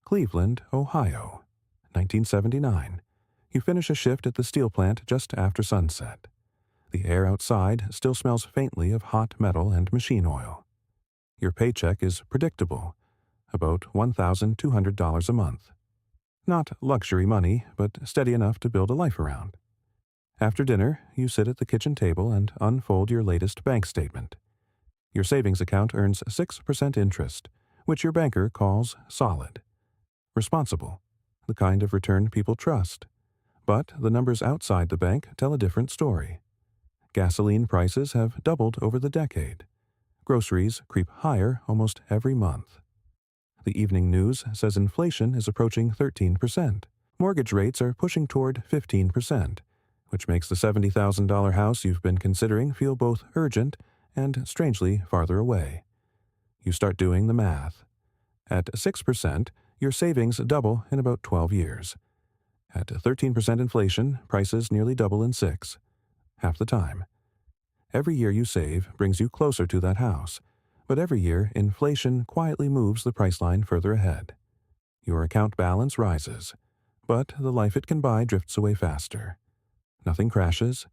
Cleveland, Ohio. 1979. You finish a shift at the steel plant just after sunset. The air outside still smells faintly of hot metal and machine oil. Your paycheck is predictable, about $1,200 a month. Not luxury money, but steady enough to build a life around. After dinner, you sit at the kitchen table and unfold your latest bank statement. Your savings account earns 6% interest, which your banker calls solid. Responsible, the kind of return people trust. But the numbers outside the bank tell a different story. Gasoline prices have doubled over the decade. Groceries creep higher almost every month. The evening news says inflation is approaching 13%. Mortgage rates are pushing toward 15%, which makes the $70,000 house you've been considering feel both urgent and strangely farther away. You start doing the math. At 6%, your savings double in about 12 years. At 13% inflation, prices nearly double in 6, half the time. Every year you save brings you closer to that house, but every year inflation quietly moves the price line further ahead. Your account balance rises, but the life it can buy drifts away faster. Nothing crashes,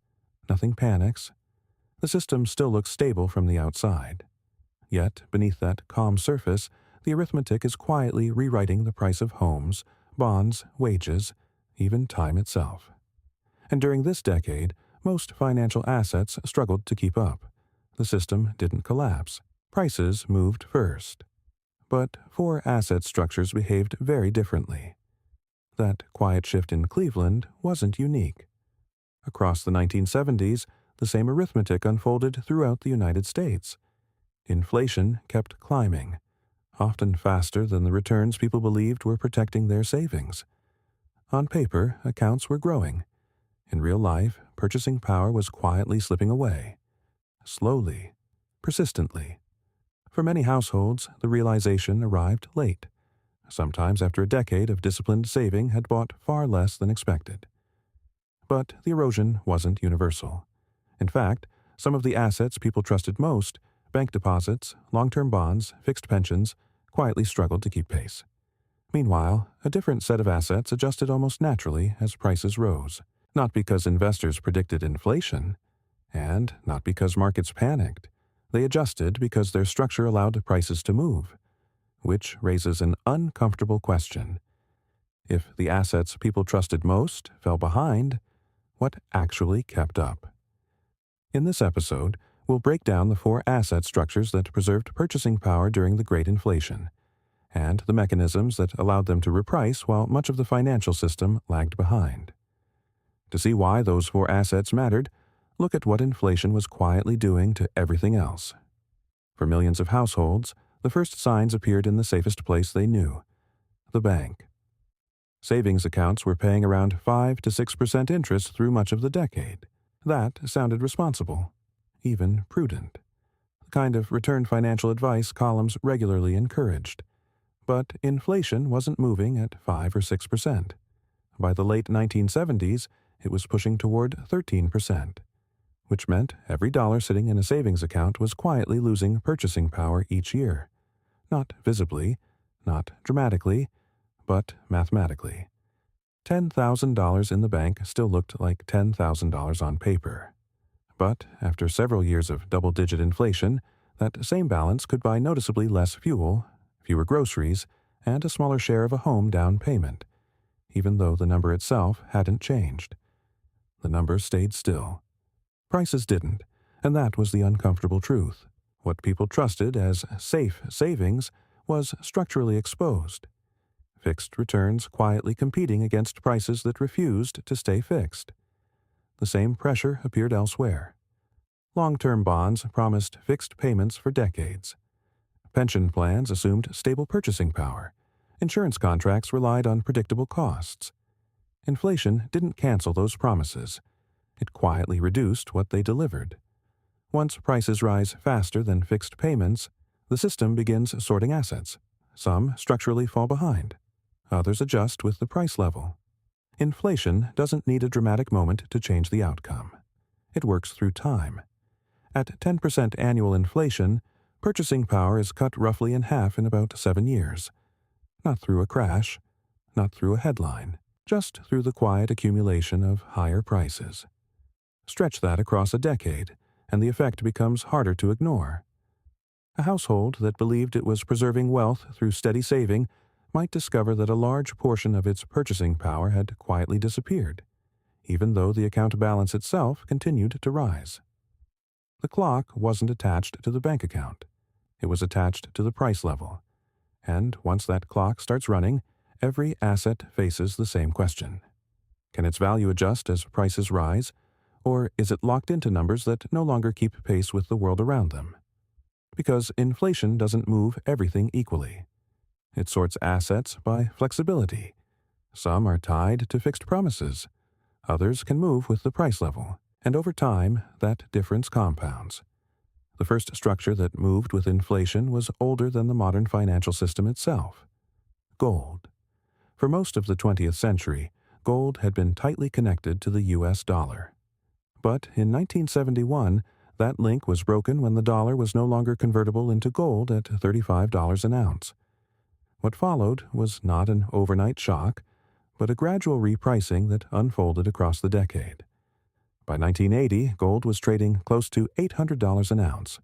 nothing panics. The system still looks stable from the outside. Yet, beneath that calm surface, the arithmetic is quietly rewriting the price of homes, bonds, wages, even time itself. And during this decade, most financial assets struggled to keep up. The system didn't collapse. Prices moved first. But 4 asset structures behaved very differently. That quiet shift in Cleveland wasn't unique. Across the 1970s, the same arithmetic unfolded throughout the United States. Inflation kept climbing, often faster than the returns people believed were protecting their savings. On paper, accounts were growing. In real life, purchasing power was quietly slipping away. Slowly, persistently. For many households, the realization arrived late. Sometimes after a decade of disciplined saving had bought far less than expected. But the erosion wasn't universal. In fact, some of the assets people trusted most, bank deposits, long-term bonds, fixed pensions, quietly struggled to keep pace. Meanwhile, a different set of assets adjusted almost naturally as prices rose, not because investors predicted inflation, and not because markets panicked. They adjusted because their structure allowed prices to move, which raises an uncomfortable question. If the assets people trusted most fell behind, what actually kept up? In this episode, we'll break down the 4 asset structures that preserved purchasing power during the Great Inflation, and the mechanisms that allowed them to reprice while much of the financial system lagged behind. To see why those 4 assets mattered, look at what inflation was quietly doing to everything else. For millions of households, the first signs appeared in the safest place they knew, the bank. Savings accounts were paying around 5 to 6% interest through much of the decade. That sounded responsible, even prudent. The kind of return financial advice columns regularly encouraged. But inflation wasn't moving at 5 or 6%. By the late 1970s, it was pushing toward 13%, which meant every dollar sitting in a savings account was quietly losing purchasing power each year. Not visibly, not dramatically, but mathematically. $10,000 in the bank still looked like $10,000 on paper. But after several years of double-digit inflation, that same balance could buy noticeably less fuel, fewer groceries, and a smaller share of a home down payment, even though the number itself hadn't changed. The number stayed still. Prices didn't, and that was the uncomfortable truth. What people trusted as safe savings was structurally exposed. Fixed returns quietly competing against prices that refused to stay fixed. The same pressure appeared elsewhere. Long-term bonds promised fixed payments for decades. Pension plans assumed stable purchasing power. Insurance contracts relied on predictable costs. Inflation didn't cancel those promises. It quietly reduced what they delivered. Once prices rise faster than fixed payments, the system begins sorting assets. Some structurally fall behind. Others adjust with the price level. Inflation doesn't need a dramatic moment to change the outcome. It works through time. At 10% annual inflation, purchasing power is cut roughly in half in about 7 years. Not through a crash, not through a headline, just through the quiet accumulation of higher prices. Stretch that across a decade, and the effect becomes harder to ignore. A household that believed it was preserving wealth through steady saving might discover that a large portion of its purchasing power had quietly disappeared, even though the account balance itself continued to rise. The clock wasn't attached to the bank account. It was attached to the price level. And once that clock starts running, every asset faces the same question. Can its value adjust as prices rise, or is it locked into numbers that no longer keep pace with the world around them? Because inflation doesn't move everything equally. It sorts assets by flexibility. Some are tied to fixed promises. Others can move with the price level, and over time, that difference compounds. The first structure that moved with inflation was older than the modern financial system itself: gold. For most of the 20th century, gold had been tightly connected to the U.S. dollar. But in 1971, that link was broken when the dollar was no longer convertible into gold at $35 an ounce. What followed was not an overnight shock, but a gradual repricing that unfolded across the decade. By 1980, gold was trading close to $800 an ounce.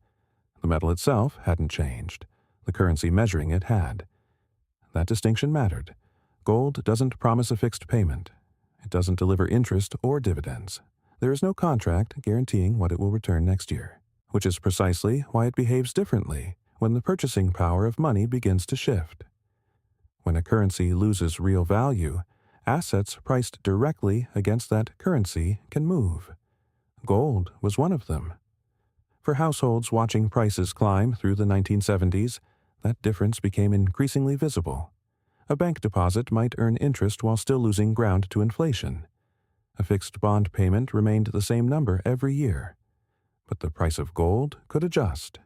The metal itself hadn't changed. The currency measuring it had. That distinction mattered. Gold doesn't promise a fixed payment. It doesn't deliver interest or dividends. There is no contract guaranteeing what it will return next year, which is precisely why it behaves differently when the purchasing power of money begins to shift. When a currency loses real value, assets priced directly against that currency can move. Gold was one of them. For households watching prices climb through the 1970s, that difference became increasingly visible. A bank deposit might earn interest while still losing ground to inflation. A fixed bond payment remained the same number every year. But the price of gold could adjust.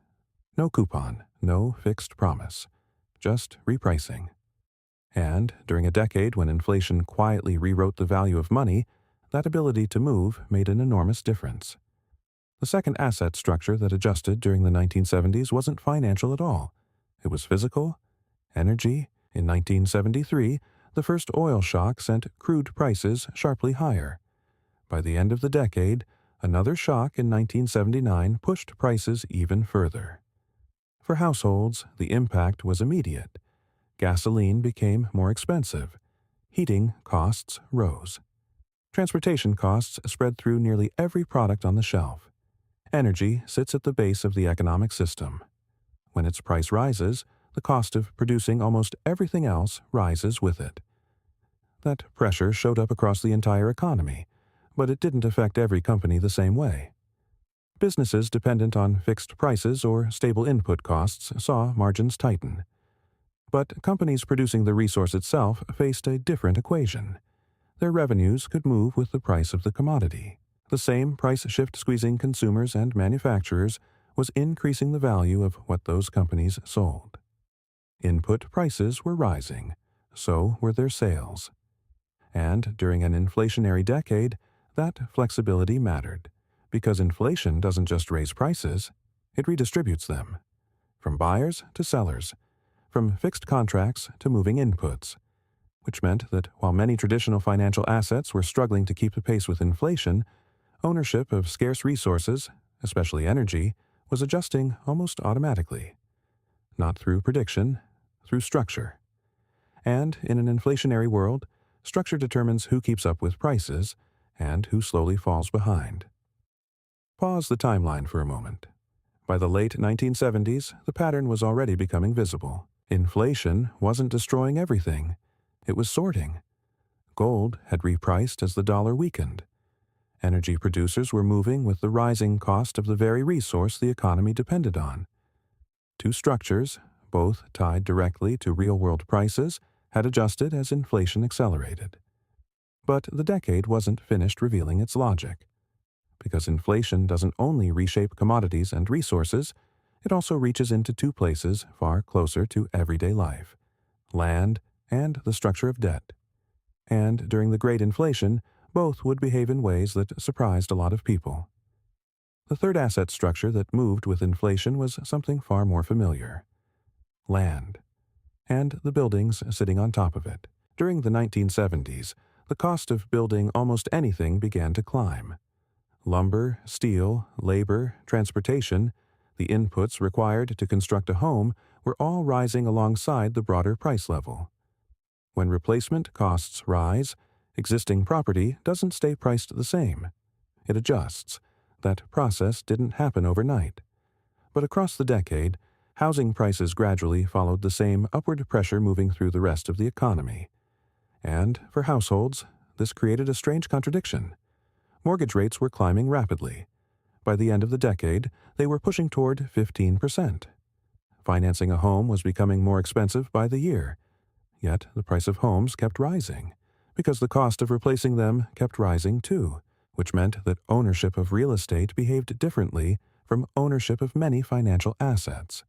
No coupon, no fixed promise, just repricing. And during a decade when inflation quietly rewrote the value of money, that ability to move made an enormous difference. The second asset structure that adjusted during the 1970s wasn't financial at all. It was physical, energy. In 1973, the first oil shock sent crude prices sharply higher. By the end of the decade, another shock in 1979 pushed prices even further. For households, the impact was immediate. Gasoline became more expensive. Heating costs rose. Transportation costs spread through nearly every product on the shelf. Energy sits at the base of the economic system. When its price rises, the cost of producing almost everything else rises with it. That pressure showed up across the entire economy, but it didn't affect every company the same way. Businesses dependent on fixed prices or stable input costs saw margins tighten. But companies producing the resource itself faced a different equation. Their revenues could move with the price of the commodity. The same price shift squeezing consumers and manufacturers was increasing the value of what those companies sold. Input prices were rising, so were their sales. And during an inflationary decade, that flexibility mattered, because inflation doesn't just raise prices, it redistributes them, from buyers to sellers, from fixed contracts to moving inputs, which meant that while many traditional financial assets were struggling to keep pace with inflation, ownership of scarce resources, especially energy, was adjusting almost automatically. Not through prediction, through structure. And in an inflationary world, structure determines who keeps up with prices and who slowly falls behind. Pause the timeline for a moment. By the late 1970s, the pattern was already becoming visible. Inflation wasn't destroying everything. It was sorting. Gold had repriced as the dollar weakened. Energy producers were moving with the rising cost of the very resource the economy depended on. Two structures, both tied directly to real-world prices, had adjusted as inflation accelerated. But the decade wasn't finished revealing its logic. Because inflation doesn't only reshape commodities and resources, it also reaches into two places far closer to everyday life: land and the structure of debt. And during the Great Inflation, both would behave in ways that surprised a lot of people. The third asset structure that moved with inflation was something far more familiar: land. and the buildings sitting on top of it. During the 1970s, the cost of building almost anything began to climb. Lumber, steel, labor, transportation, the inputs required to construct a home were all rising alongside the broader price level. When replacement costs rise, existing property doesn't stay priced the same. It adjusts. That process didn't happen overnight. But across the decade, housing prices gradually followed the same upward pressure moving through the rest of the economy. And, for households, this created a strange contradiction. Mortgage rates were climbing rapidly. By the end of the decade, they were pushing toward 15%. Financing a home was becoming more expensive by the year. Yet the price of homes kept rising, because the cost of replacing them kept rising too, which meant that ownership of real estate behaved differently from ownership of many financial assets.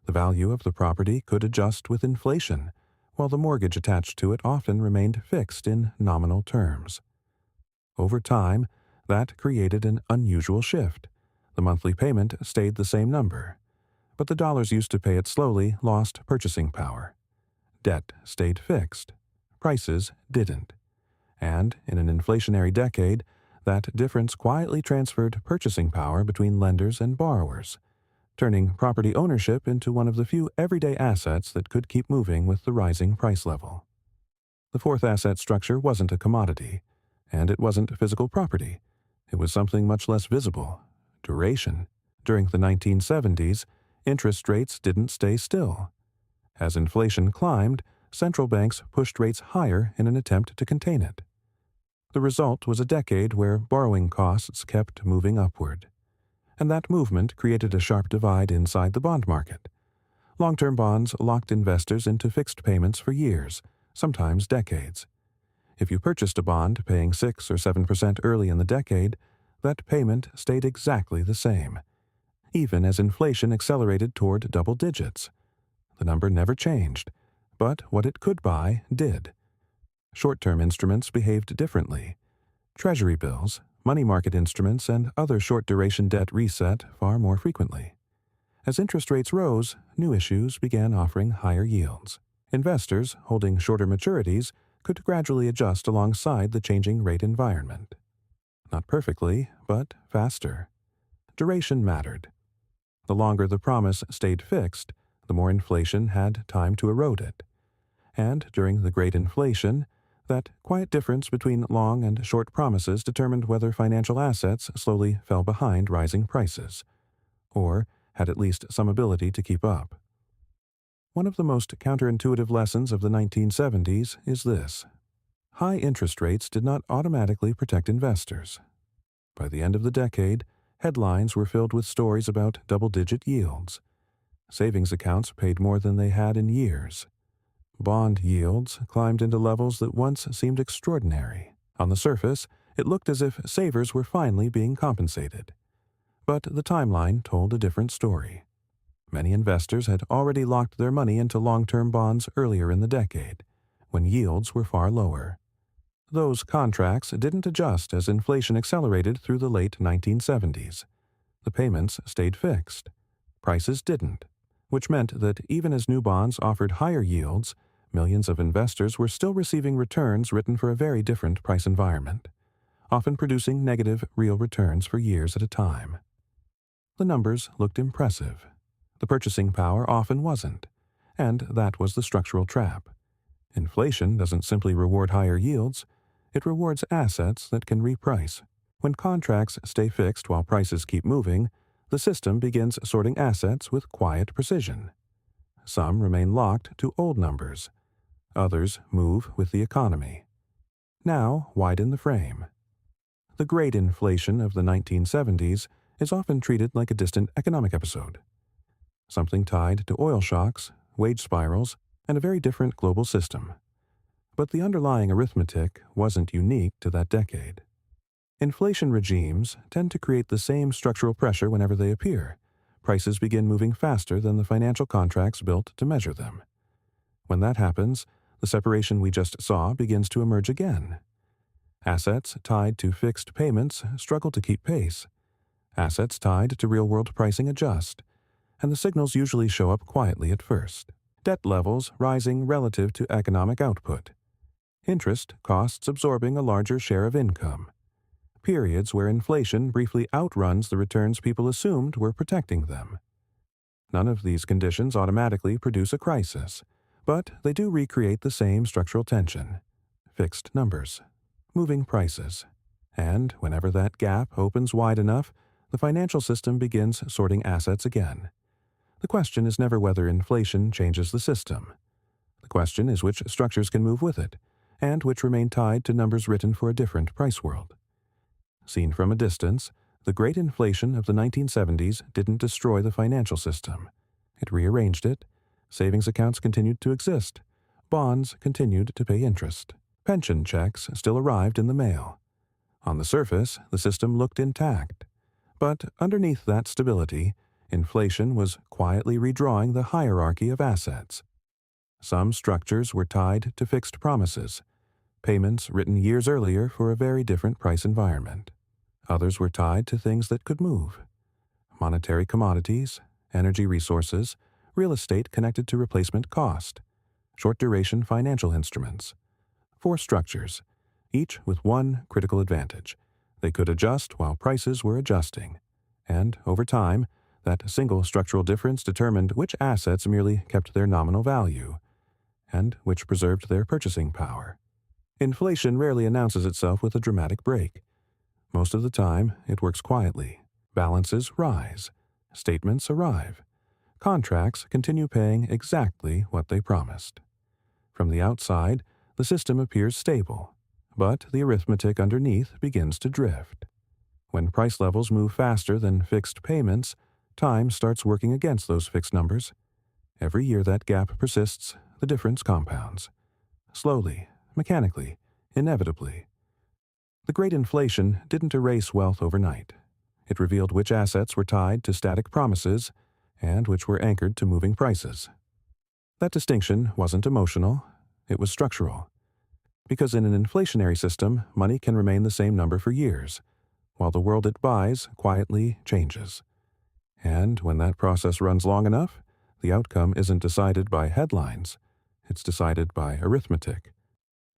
The value of the property could adjust with inflation, while the mortgage attached to it often remained fixed in nominal terms. Over time, that created an unusual shift. The monthly payment stayed the same number, but the dollars used to pay it slowly lost purchasing power. Debt stayed fixed. Prices didn't. And, in an inflationary decade, that difference quietly transferred purchasing power between lenders and borrowers, turning property ownership into one of the few everyday assets that could keep moving with the rising price level. The fourth asset structure wasn't a commodity, and it wasn't physical property. It was something much less visible: duration. During the 1970s, interest rates didn't stay still. As inflation climbed, central banks pushed rates higher in an attempt to contain it. The result was a decade where borrowing costs kept moving upward. And that movement created a sharp divide inside the bond market. Long-term bonds locked investors into fixed payments for years, sometimes decades. If you purchased a bond paying 6 or 7% early in the decade, that payment stayed exactly the same, even as inflation accelerated toward double digits. The number never changed, but what it could buy did. Short-term instruments behaved differently. Treasury bills, money market instruments, and other short-duration debt reset far more frequently. As interest rates rose, new issues began offering higher yields. Investors, holding shorter maturities, could gradually adjust alongside the changing rate environment. Not perfectly, but faster. Duration mattered. The longer the promise stayed fixed, the more inflation had time to erode it. And during the Great Inflation, that quiet difference between long and short promises determined whether financial assets slowly fell behind rising prices, or had at least some ability to keep up. One of the most counterintuitive lessons of the 1970s is this: high interest rates did not automatically protect investors. By the end of the decade, headlines were filled with stories about double-digit yields. Savings accounts paid more than they had in years. Bond yields climbed into levels that once seemed extraordinary. On the surface, it looked as if savers were finally being compensated. But the timeline told a different story. Many investors had already locked their money into long-term bonds earlier in the decade, when yields were far lower. Those contracts didn't adjust as inflation accelerated through the late 1970s. The payments stayed fixed. Prices didn't, which meant that even as new bonds offered higher yields, millions of investors were still receiving returns written for a very different price environment, often producing negative real returns for years at a time. The numbers looked impressive. The purchasing power often wasn't, and that was the structural trap. Inflation doesn't simply reward higher yields, it rewards assets that can reprice. When contracts stay fixed while prices keep moving, the system begins sorting assets with quiet precision. Some remain locked to old numbers. Others move with the economy. Now widen the frame. The Great Inflation of the 1970s is often treated like a distant economic episode, something tied to oil shocks, wage spirals, and a very different global system. But the underlying arithmetic wasn't unique to that decade. Inflation regimes tend to create the same structural pressure whenever they appear. Prices begin moving faster than the financial contracts built to measure them. When that happens, the separation we just saw begins to emerge again. Assets tied to fixed payments struggle to keep pace. Assets tied to real-world pricing adjust, and the signals usually show up quietly at first. debt levels rising relative to economic output, interest costs absorbing a larger share of income, periods where inflation briefly outruns the returns people assumed were protecting them. None of these conditions automatically produce a crisis, but they do recreate the same structural tension: fixed numbers, moving prices. And whenever that gap opens wide enough, the financial system begins sorting assets again. The question is never whether inflation changes the system. The question is which structures can move with it, and which remain tied to numbers written for a different price world. Seen from a distance, the great inflation of the 1970s didn't destroy the financial system. It rearranged it. Savings accounts continued to exist. Bonds continued to pay interest. Pension checks still arrived in the mail. On the surface, the system looked intact. But underneath that stability, inflation was quietly redrawing the hierarchy of assets. Some structures were tied to fixed promises, payments written years earlier for a very different price environment. Others were tied to things that could move: monetary commodities, energy resources, real estate connected to replacement cost, short-duration financial instruments. 4 structures, each with one critical advantage: they could adjust while prices were adjusting. And over time, that single structural difference determined which assets merely kept their nominal value, and which preserved their purchasing power. Inflation rarely announces itself with a dramatic break. Most of the time, it works quietly. Balances rise. Statements arrive. Contracts continue paying exactly what they promised. From the outside, the system appears stable, but the arithmetic underneath begins to drift. When price levels move faster than fixed payments, time starts working against those fixed numbers. Every year that gap persists, the difference compounds. Slowly, mechanically, inevitably. The Great Inflation didn't erase wealth overnight. It revealed which assets were tied to static promises and which were anchored to moving prices. That distinction wasn't emotional, it was structural. Because in an inflationary system, money can remain the same number for years, while the world it buys quietly changes. And when that process runs long enough, the outcome isn't decided by headlines, it's decided by arithmetic,